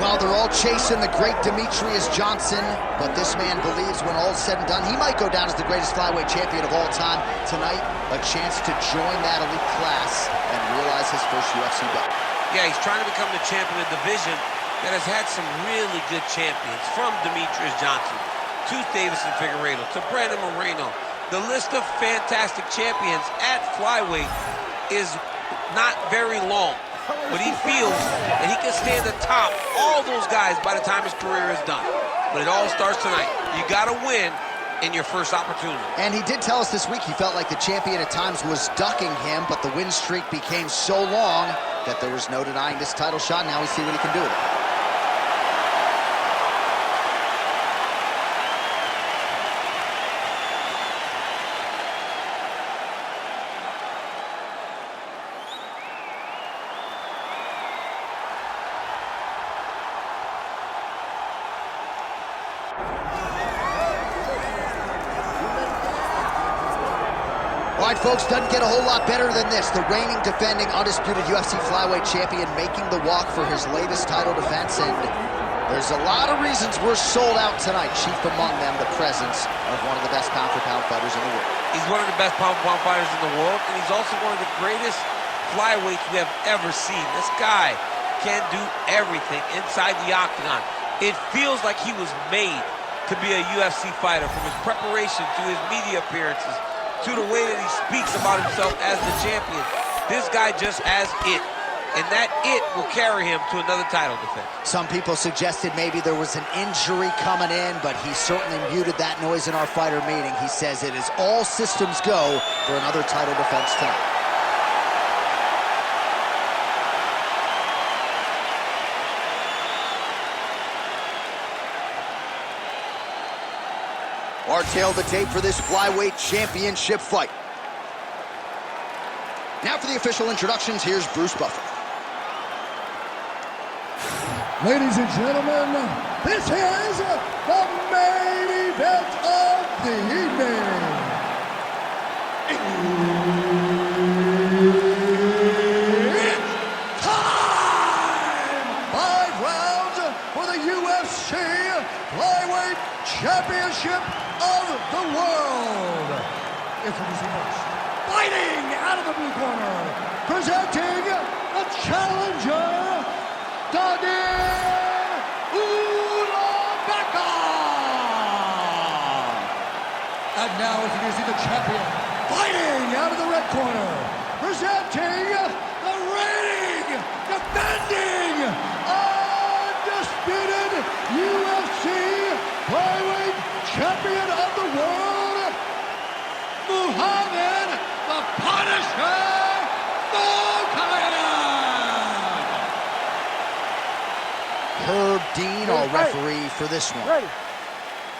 Well, they're all chasing the great Demetrius Johnson, but this man believes when all's said and done, he might go down as the greatest flyweight champion of all time. Tonight, a chance to join that elite class and realize his first UFC belt. Yeah, he's trying to become the champion of the division that has had some really good champions, from Demetrius Johnson to Davison Figueiredo to Brandon Moreno. The list of fantastic champions at flyweight is not very long, but he feels that he can stand atop all those guys by the time his career is done. But it all starts tonight. You got to win in your first opportunity. And he did tell us this week he felt like the champion at times was ducking him, but the win streak became so long that there was no denying this title shot. Now we see what he can do with it. All right, folks, doesn't get a whole lot better than this. The reigning, defending, undisputed UFC flyweight champion making the walk for his latest title defense, and there's a lot of reasons we're sold out tonight. Chief among them, the presence of one of the best pound-for-pound fighters in the world. He's one of the best pound-for-pound fighters in the world, and he's also one of the greatest flyweights we have ever seen. This guy can do everything inside the octagon. It feels like he was made to be a UFC fighter, from his preparation to his media appearances, to the way that he speaks about himself as the champion. This guy just has it, and that it will carry him to another title defense. Some people suggested maybe there was an injury coming in, but he certainly muted that noise in our fighter meeting. He says it is all systems go for another title defense tonight. Our tail of the tape for this flyweight championship fight. Now for the official introductions, here's Bruce Buffer. Ladies and gentlemen, this is the main event of the evening. It's time! 5 rounds for the UFC Flyweight Championship of the world. Introducing first, fighting out of the blue corner, presenting the challenger, Tagir Ulanbekov. And now introducing the champion, fighting out of the red corner, presenting the reigning, defending, undisputed UFC flyweight champion of the world, Mokaev, the Punisher, Mokaev. Herb Dean, our referee for this one. Ready.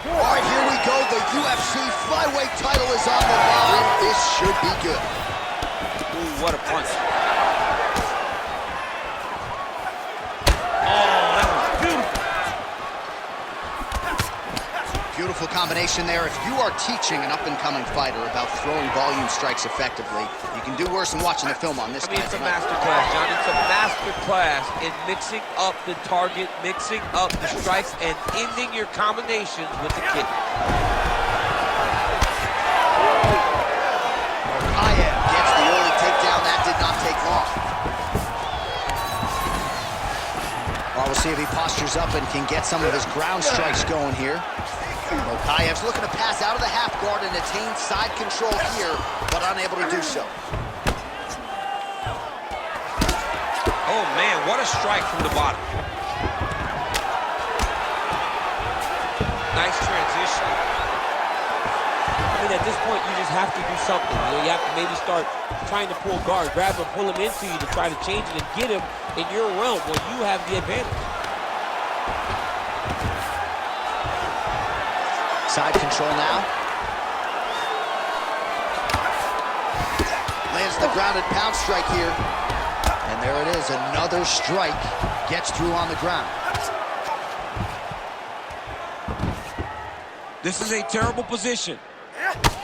All right, here we go. The UFC flyweight title is on the line. This should be good. Ooh, what a punch. Beautiful combination there. If you are teaching an up-and-coming fighter about throwing volume strikes effectively, you can do worse than watching the film on this guy. It's a master class, John. It's a master class in mixing up the target, mixing up the strikes, and ending your combinations with the kick. Mokaev gets the early takedown. That did not take long. Well, we'll see if he postures up and can get some of his ground strikes going here. Mokaev's looking to pass out of the half guard and attain side control here, but unable to do so. Oh, man, what a strike from the bottom. Nice transition. I mean, at this point, you just have to do something. You know, you have to maybe start trying to pull guard, grab him, pull him into you to try to change it and get him in your realm where you have the advantage. Side control now. Lands the grounded pound strike here. And there it is, another strike. Gets through on the ground. This is a terrible position.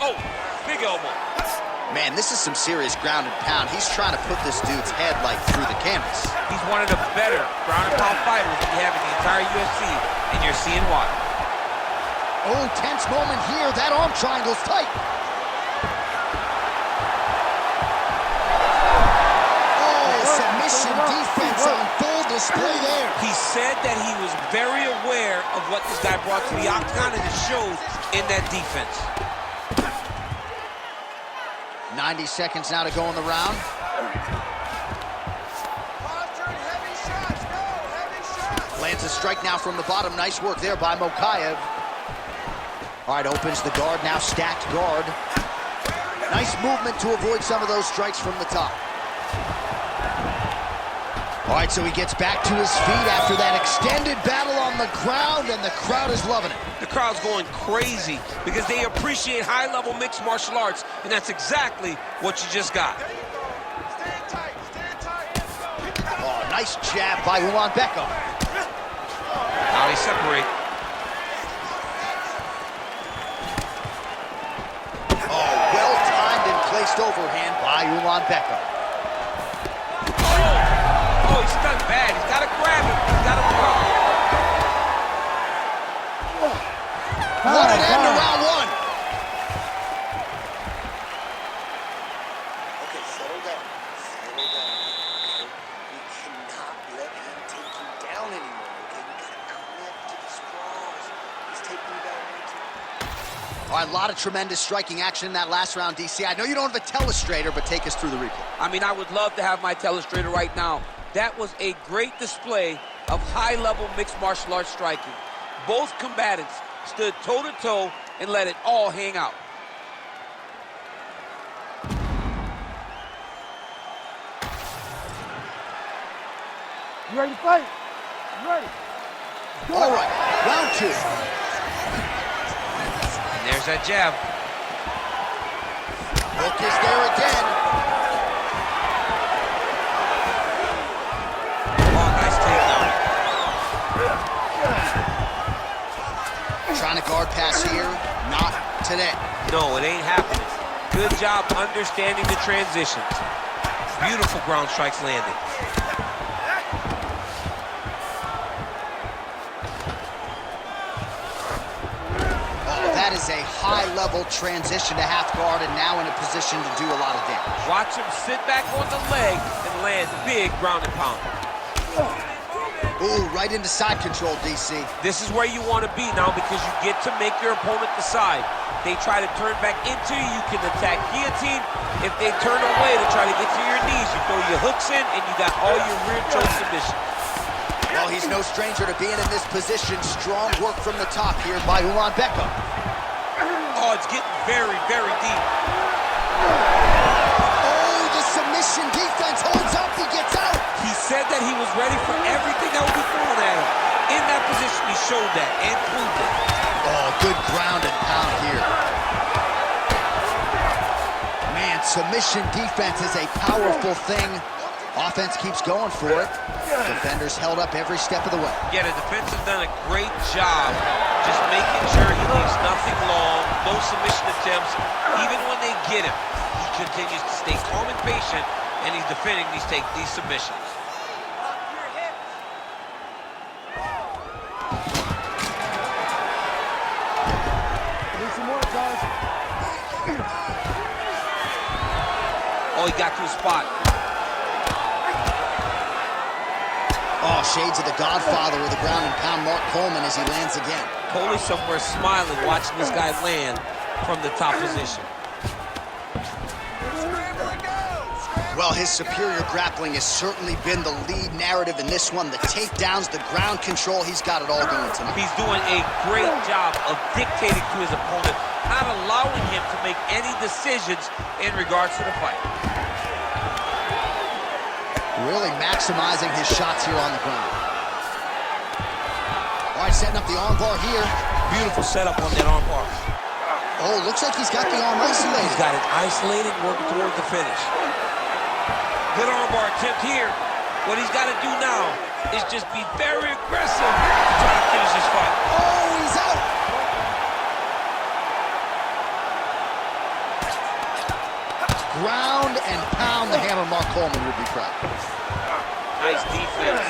Oh, big elbow. Man, this is some serious grounded pound. He's trying to put this dude's head like through the canvas. He's one of the better ground and pound fighters that we have in the entire UFC, and you're seeing why. Oh, tense moment here. That arm triangle's tight. Submission defense on full display there. He said that he was very aware of what this guy brought to the octagon, and it showed in that defense. 90 seconds now to go in the round. Lands a strike now from the bottom. Nice work there by Mokaev. All right, opens the guard, now stacked guard. Nice movement to avoid some of those strikes from the top. All right, so he gets back to his feet after that extended battle on the ground, and the crowd is loving it. The crowd's going crazy because they appreciate high-level mixed martial arts, and that's exactly what you just got. Oh, nice jab by Ulanbekov. Now they separate. Oh, well-timed and placed overhand by Ulanbekov. Oh, he's stuck bad. He's got to grab him. He's got to throw. What an end to round one. Okay, settle down. Settle down. Okay? You cannot let him take you down anymore. Okay? You gotta connect to the straws. He's taking you down way too. All right, a lot of tremendous striking action in that last round, DC. I know you don't have a telestrator, but take us through the replay. I mean, I would love to have my telestrator right now. That was a great display of high-level mixed martial arts striking. Both combatants stood toe-to-toe and let it all hang out. You ready to fight? You ready? All right, round two. And there's that jab. Hook is there again. Trying to guard pass here, not today. No, it ain't happening. Good job understanding the transitions. Beautiful ground strikes landing. Oh, that is a high-level transition to half guard, and now in a position to do a lot of damage. Watch him sit back on the leg and land big ground and pound. Ooh, right into side control, DC. This is where you want to be now because you get to make your opponent decide. They try to turn back into you, you can attack guillotine. If they turn away to try to get to your knees, you throw your hooks in and you got all your rear choke submissions. Well, he's no stranger to being in this position. Strong work from the top here by Ulanbekov. Oh, it's getting very, very deep. Oh, the submission defense holds up, he gets out. He said that he was ready for everything that would be thrown at him. In that position, he showed that and proved it. Oh, good ground and pound here. Man, submission defense is a powerful thing. Offense keeps going for it. Defenders held up every step of the way. Yeah, the defense has done a great job just making sure he leaves nothing long, no submission attempts. Even when they get him, he continues to stay calm and patient, and he's defending these submissions. Need some more, guys. Oh, he got to his spot. Oh, shades of the godfather of the ground and pound, Mark Coleman, as he lands again. Coley somewhere smiling, watching this guy land from the top position. Well, his superior grappling has certainly been the lead narrative in this one. The takedowns, the ground control, he's got it all going tonight. He's doing a great job of dictating to his opponent, not allowing him to make any decisions in regards to the fight. Really maximizing his shots here on the ground. All right, setting up the arm bar here. Beautiful setup on that arm bar. Oh, looks like he's got the arm isolated. He's got it isolated, working towards the finish. Good armbar attempt here. What he's got to do now is just be very aggressive to try to finish this fight. Oh, he's out. Ground and pound, the hammer Mark Coleman would be proud. Nice defense.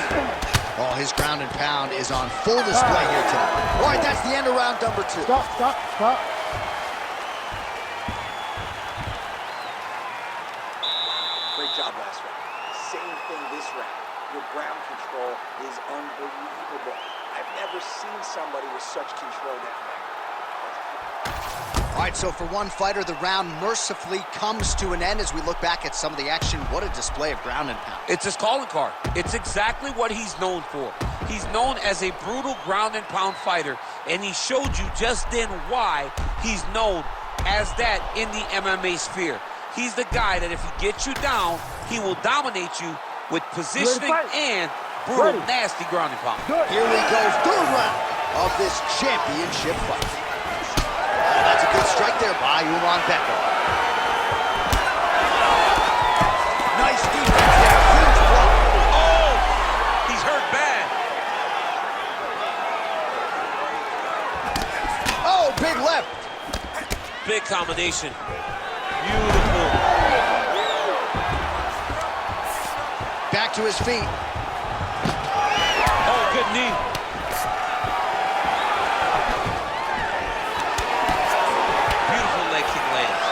Oh, his ground and pound is on full display here tonight. All right, that's the end of round number 2. Stop. Great job last round. Same thing this round. Your ground control is unbelievable. I've never seen somebody with such control that way. All right, so for one fighter, the round mercifully comes to an end as we look back at some of the action. What a display of ground and pound. It's his calling card. It's exactly what he's known for. He's known as a brutal ground and pound fighter, and he showed you just then why he's known as that in the MMA sphere. He's the guy that if he gets you down, he will dominate you with positioning and brutal, nasty ground and pound. Here we go, third round of this championship fight. Oh, that's a good strike there by Ulanbekov. Nice defense there, huge block. Oh, he's hurt bad. Oh, big left. Big combination. Beautiful. Back to his feet. Oh, good knee. Beautiful leg kick lands.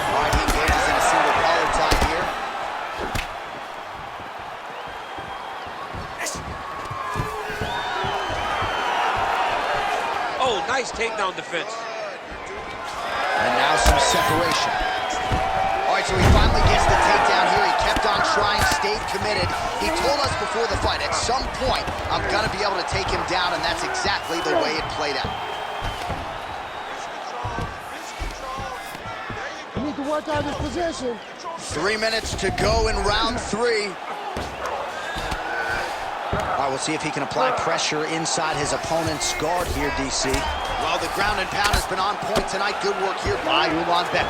All right, he engages in a single collar tie here. Oh, nice takedown defense. And now some separation. All right, so he finally gets the takedown here. He kept on trying, stayed committed. He told us before the fight, at some point, I'm going to be able to take him down, and that's exactly the way it played out. You need to work out his position. 3 minutes to go in round 3. All right, we'll see if he can apply pressure inside his opponent's guard here, DC. Well, the ground and pound has been on point tonight. Good work here by Ulanbekov.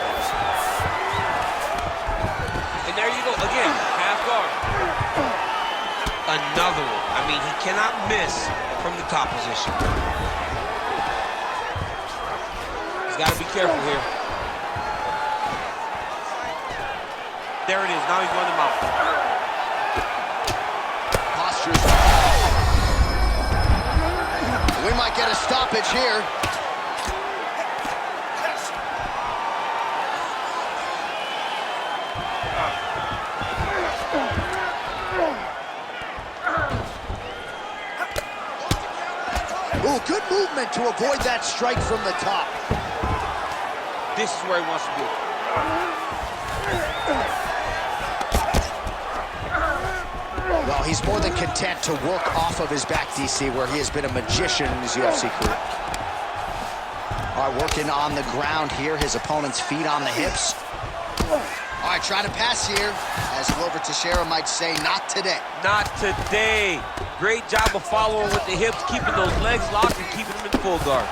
And there you go, again, half guard. Another one. I mean, he cannot miss from the top position. He's got to be careful here. There it is, now he's running him out. Postures. We might get a stoppage here. Ooh, good movement to avoid that strike from the top. This is where he wants to be. Well, he's more than content to work off of his back, DC, where he has been a magician in his UFC career. All right, working on the ground here. His opponent's feet on the hips. All right, trying to pass here. As Glover Teixeira might say, not today. Not today. Great job of following with the hips, keeping those legs locked and keeping them in full guard.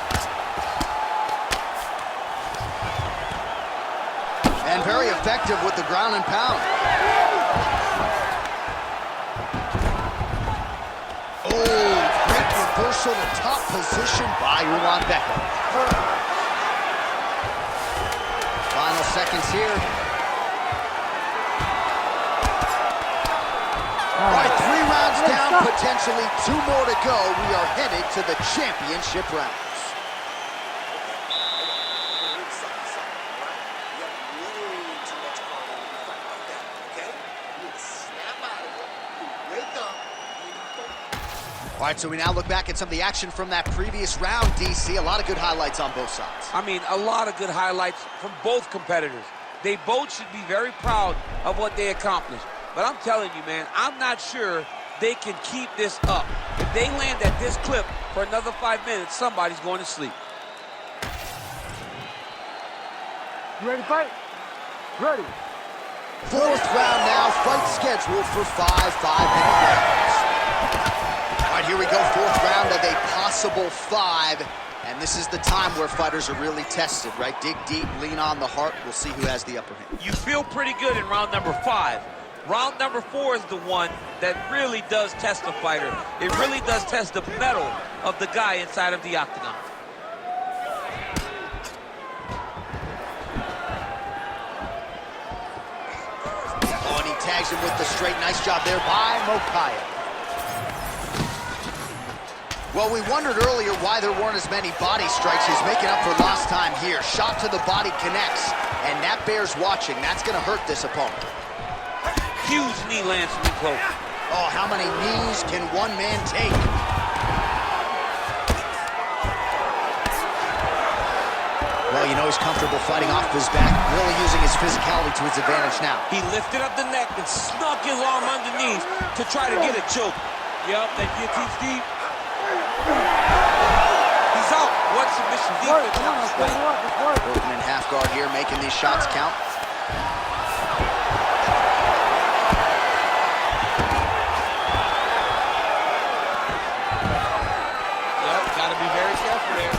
And very effective with the ground and pound. Oh, great reversal to top position by Ulanbekov. Final seconds here. All right, 3 rounds down, potentially 2 more to go. We are headed to the championship rounds. All right, so we now look back at some of the action from that previous round, DC. A lot of good highlights on both sides. I mean, a lot of good highlights from both competitors. They both should be very proud of what they accomplished. But I'm telling you, man, I'm not sure they can keep this up. If they land at this clip for another 5 minutes, somebody's going to sleep. You ready to fight? Ready. 4th round now, fight scheduled for 5 5-minute rounds. All right, here we go, 4th round of a possible 5. And this is the time where fighters are really tested, right? Dig deep, lean on the heart. We'll see who has the upper hand. You feel pretty good in round number 5. Round number 4 is the one that really does test the fighter. It really does test the mettle of the guy inside of the octagon. tags him with the straight. Nice job there by Mokaev. Well, we wondered earlier why there weren't as many body strikes. He's making up for lost time here. Shot to the body connects, and that bears watching. That's going to hurt this opponent. Huge knee lands from close. Oh, how many knees can one man take? Well, you know he's comfortable fighting off his back, really using his physicality to his advantage now. He lifted up the neck and snuck his arm underneath to try to get a choke. Yup, that guillotine's deep. He's out. What submission defense? Working in half guard here, making these shots count. Yep, gotta be very careful there.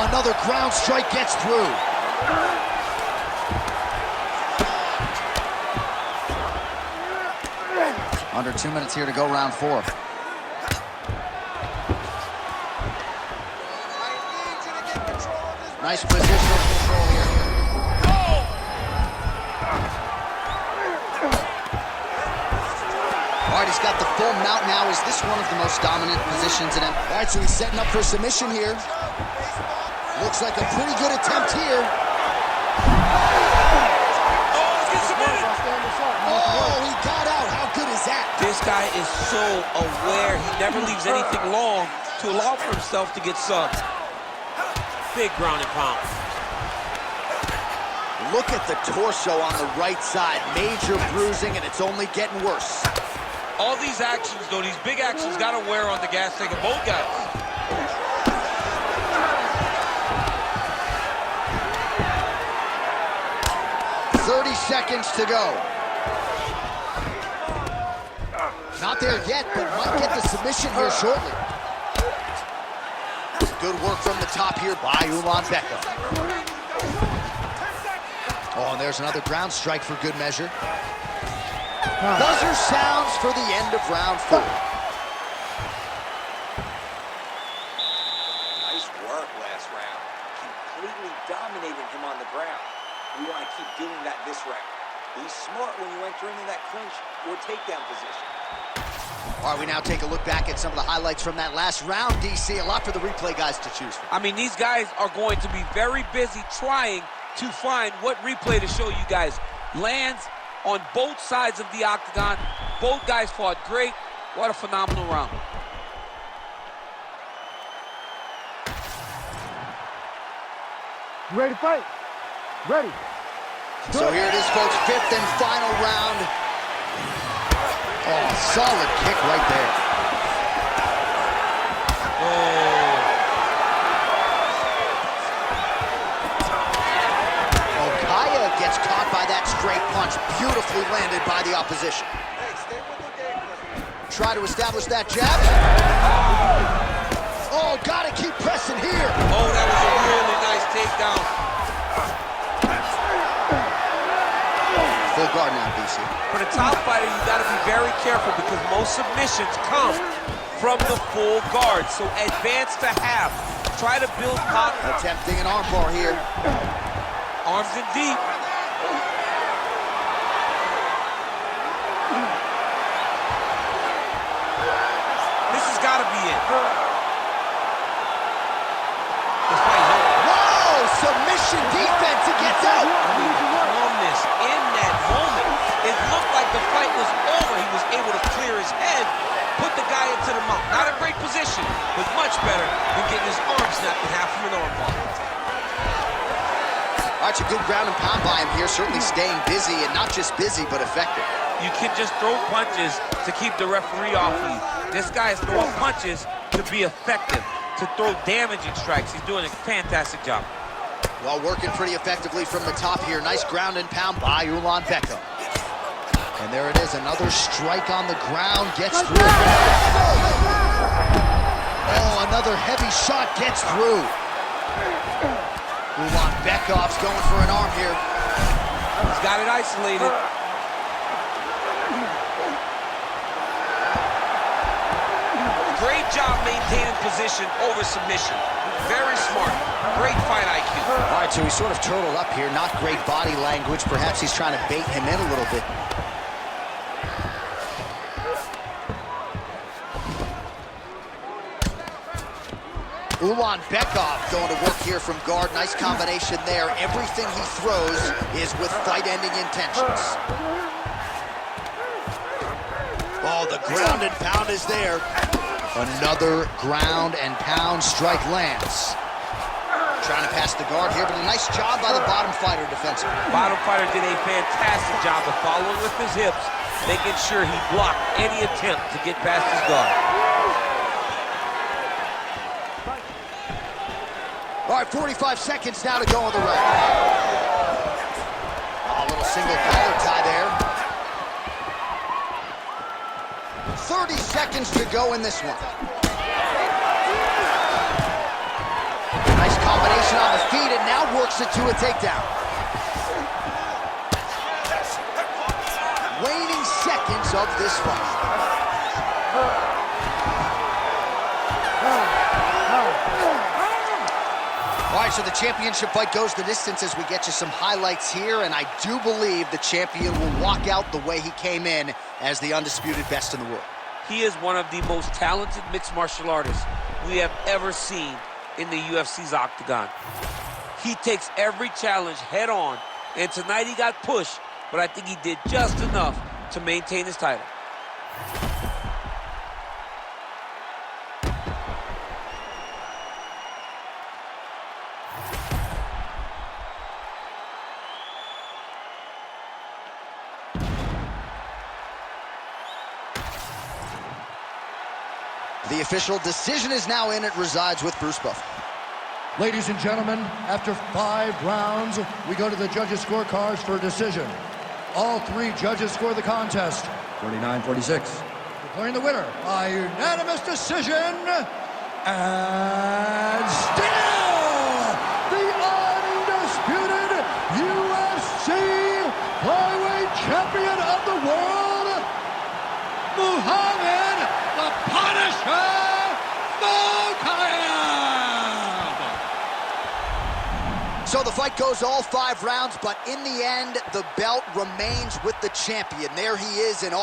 Another ground strike gets through. Under 2 minutes here to go, round 4. Nice positional control here. All right, he's got the full mount now. Is this one of the most dominant positions in him? All right, so he's setting up for submission here. Looks like a pretty good attempt here. Oh, he got out. How good is that? This guy is so aware. He never leaves anything long to allow for himself to get subbed. Big ground and pound. Look at the torso on the right side. Major bruising, and it's only getting worse. All these actions, though, these big actions, got to wear on the gas tank of both guys. 30 seconds to go. Not there yet, but might get the submission here shortly. Good work from the top here by Ulanbekov. Oh, and there's another ground strike for good measure. Buzzer sounds for the end of round 4. Nice work last round. Completely dominated him on the ground. We want to keep doing that this round. Be smart when you enter into that clinch or takedown position. All right, we now take a look back at some of the highlights from that last round, DC. A lot for the replay guys to choose from. I mean, these guys are going to be very busy trying to find what replay to show you guys. Lands on both sides of the octagon. Both guys fought great. What a phenomenal round. You ready to fight? Ready. So here it is, folks, 5th and final round. Oh, solid kick right there. Mokaev gets caught by that straight punch. Beautifully landed by the opposition. Try to establish that jab. Oh, gotta keep pressing here. Oh, that was a really nice takedown. Full guard now, DC. For the top fighter, you got to be very careful because most submissions come from the full guard. So advance to half. Try to build pop. Attempting an armbar here. Arms in deep. This has got to be it. Whoa! Submission defense. He gets out. Calmness in that moment. It looked like the fight was over. He was able to clear his head, put the guy into the mount. Not a great position, but much better than getting his arm snapped in half from an armbar. All right, a good ground and pound by him here. Certainly staying busy, and not just busy, but effective. You can just throw punches to keep the referee off you. This guy is throwing punches to be effective, to throw damaging strikes. He's doing a fantastic job. Well, working pretty effectively from the top here. Nice ground and pound by Ulanbekov. And there it is, another strike on the ground, gets through. Oh, another heavy shot gets through. Ulanbekov's going for an arm here. He's got it isolated. Great job maintaining position over submission. Very smart. Great fight IQ. All right, so he's sort of turtled up here. Not great body language. Perhaps he's trying to bait him in a little bit. Ulanbekov going to work here from guard. Nice combination there. Everything he throws is with fight-ending intentions. Oh, the ground and pound is there. Another ground and pound strike lands. Trying to pass the guard here, but a nice job by the bottom fighter defensively. Bottom fighter did a fantastic job of following with his hips, making sure he blocked any attempt to get past his guard. All right, 45 seconds now to go on the round. Oh, a little single collar tie there. 30 seconds to go in this one. Nice combination on the feet, and now works it to a takedown. Waning seconds of this fight. All right, so the championship fight goes the distance as we get you some highlights here, and I do believe the champion will walk out the way he came in as the undisputed best in the world. He is one of the most talented mixed martial artists we have ever seen in the UFC's octagon. He takes every challenge head on, and tonight he got pushed, but I think he did just enough to maintain his title. The official decision is now in. It resides with Bruce Buffer. Ladies and gentlemen, after 5 rounds, we go to the judges' scorecards for a decision. All 3 judges score the contest 49-46. Declaring the winner by unanimous decision, and still the undisputed UFC flyweight champion of the world, Muhammad the Punisher Mokaev! So the fight goes all 5 rounds, but in the end, the belt remains with the champion. There he is in all